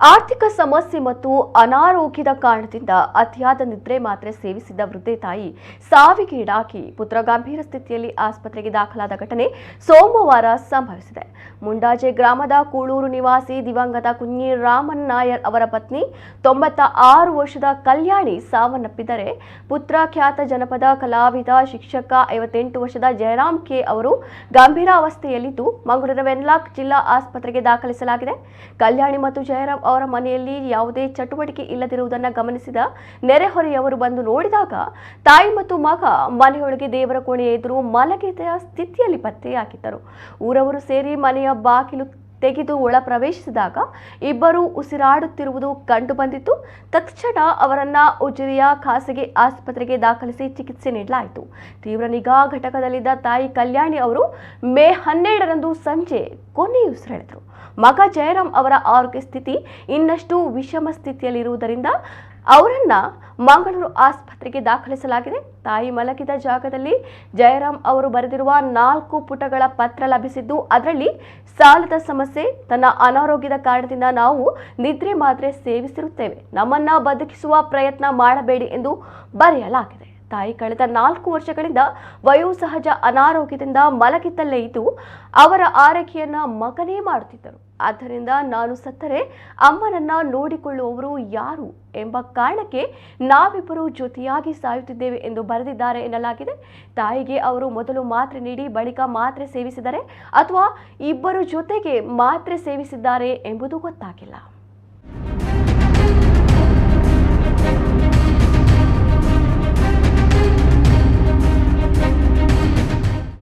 ಆರ್ಥಿಕ ಸಮಸ್ಯೆ ಮತ್ತು ಅನಾರೋಗ್ಯದ ಕಾರಣದಿಂದ ಅತಿಯಾದ ನಿದ್ರೆ ಮಾತ್ರೆ ಸೇವಿಸಿದ್ದ ವೃದ್ಧೆ ತಾಯಿ ಸಾವಿಗೀಡಾಗಿ ಪುತ್ರ ಗಂಭೀರ ಸ್ಥಿತಿಯಲ್ಲಿ ಆಸ್ಪತ್ರೆಗೆ ದಾಖಲಾದ ಘಟನೆ ಸೋಮವಾರ ಸಂಭವಿಸಿದೆ. ಮುಂಡಾಜೆ ಗ್ರಾಮದ ಕೂಳೂರು ನಿವಾಸಿ ದಿವಂಗತ ಕುഞ്ഞി ರಾಮನ್ ನಾಯರ್ ಅವರ ಪತ್ನಿ 96 ವರ್ಷದ ಕಲ್ಯಾಣಿ ಸಾವನ್ನಪ್ಪಿದರೆ, ಪುತ್ರ ಖ್ಯಾತ ಜನಪದ ಕಲಾವಿದ ಶಿಕ್ಷಕ 58 ವರ್ಷದ ಜಯರಾಮ್ ಕೆ ಅವರು ಗಂಭೀರಾವಸ್ಥೆಯಲ್ಲಿದ್ದು ಮಂಗಳೂರಿನ ವೆನ್ಲಾಕ್ ಜಿಲ್ಲಾ ಆಸ್ಪತ್ರೆಗೆ ದಾಖಲಿಸಲಾಗಿದೆ. ಕಲ್ಯಾಣಿ ಮತ್ತು ಜಯರಾಮ್ ಅವರ ಮನೆಯಲ್ಲಿ ಯಾವುದೇ ಚಟುವಟಿಕೆ ಇಲ್ಲದಿರುವುದನ್ನು ಗಮನಿಸಿದ ನೆರೆಹೊರೆಯವರು ಬಂದು ನೋಡಿದಾಗ ತಾಯಿ ಮತ್ತು ಮಗ ಮನೆಯೊಳಗೆ ದೇವರ ಕೋಣೆಯ ಎದುರು ಮಲಗಿದ ಸ್ಥಿತಿಯಲ್ಲಿ ಪತ್ತೆಯಾಗಿದ್ದರು. ಊರವರು ಸೇರಿ ಮನೆಯ ಬಾಗಿಲು ತೆಗೆದು ಒಳ ಪ್ರವೇಶಿಸಿದಾಗ ಇಬ್ಬರು ಉಸಿರಾಡುತ್ತಿರುವುದು ಕಂಡುಬಂದಿತ್ತು. ತಕ್ಷಣ ಅವರನ್ನ ಉಜಿರೆಯ ಖಾಸಗಿ ಆಸ್ಪತ್ರೆಗೆ ದಾಖಲಿಸಿ ಚಿಕಿತ್ಸೆ ನೀಡಲಾಯಿತು. ತೀವ್ರ ನಿಗಾ ಘಟಕದಲ್ಲಿದ್ದ ತಾಯಿ ಕಲ್ಯಾಣಿ ಅವರು ಮೇ 12ರಂದು ಸಂಜೆ ಕೊನೆಯುಸಿರೆಳೆದರು. ಮಗ ಜಯರಾಮ್ ಅವರ ಆರೋಗ್ಯ ಸ್ಥಿತಿ ಇನ್ನಷ್ಟು ವಿಷಮ ಸ್ಥಿತಿಯಲ್ಲಿರುವುದರಿಂದ ಅವರನ್ನ ಮಂಗಳೂರು ಆಸ್ಪತ್ರೆಗೆ ದಾಖಲಿಸಲಾಗಿದೆ. ತಾಯಿ ಮಲಗಿದ ಜಾಗದಲ್ಲಿ ಜಯರಾಮ್ ಅವರು ಬರೆದಿರುವ 4 ಪುಟಗಳ ಪತ್ರ ಲಭಿಸಿದ್ದು, ಅದರಲ್ಲಿ ಸಾಲದ ಸಮಸ್ಯೆ, ತನ್ನ ಅನಾರೋಗ್ಯದ ಕಾರಣದಿಂದ ನಾವು ನಿದ್ರೆ ಮಾತ್ರೆ ಸೇವಿಸಿರುತ್ತೇವೆ, ನಮ್ಮನ್ನ ಬದುಕಿಸುವ ಪ್ರಯತ್ನ ಮಾಡಬೇಡಿ ಎಂದು ಬರೆಯಲಾಗಿದೆ. ತಾಯಿ ಕಳೆದ 4 ವರ್ಷಗಳಿಂದ ವಯೋಸಹಜ ಅನಾರೋಗ್ಯದಿಂದ ಮಲಗಿದ್ದಲ್ಲೇ ಇದ್ದು ಅವರ ಆರೈಕೆಯನ್ನ ಮಗನೇ ಮಾಡುತ್ತಿದ್ದರು. ಆದ್ದರಿಂದ ನಾನು ಸತ್ತರೆ ಅಮ್ಮನನ್ನ ನೋಡಿಕೊಳ್ಳುವವರು ಯಾರು ಎಂಬ ಕಾರಣಕ್ಕೆ ನಾವಿಬ್ಬರು ಜೊತೆಯಾಗಿ ಸಾಯುತ್ತಿದ್ದೇವೆ ಎಂದು ಬರೆದಿದ್ದಾರೆ ಎನ್ನಲಾಗಿದೆ. ತಾಯಿಗೆ ಅವರು ಮೊದಲು ಮಾತ್ರೆ ನೀಡಿ ಬಳಿಕ ಮಾತ್ರೆ ಸೇವಿಸಿದರೆ ಅಥವಾ ಇಬ್ಬರು ಜೊತೆಗೆ ಮಾತ್ರೆ ಸೇವಿಸಿದ್ದಾರೆ ಎಂಬುದು ಗೊತ್ತಾಗಿಲ್ಲ.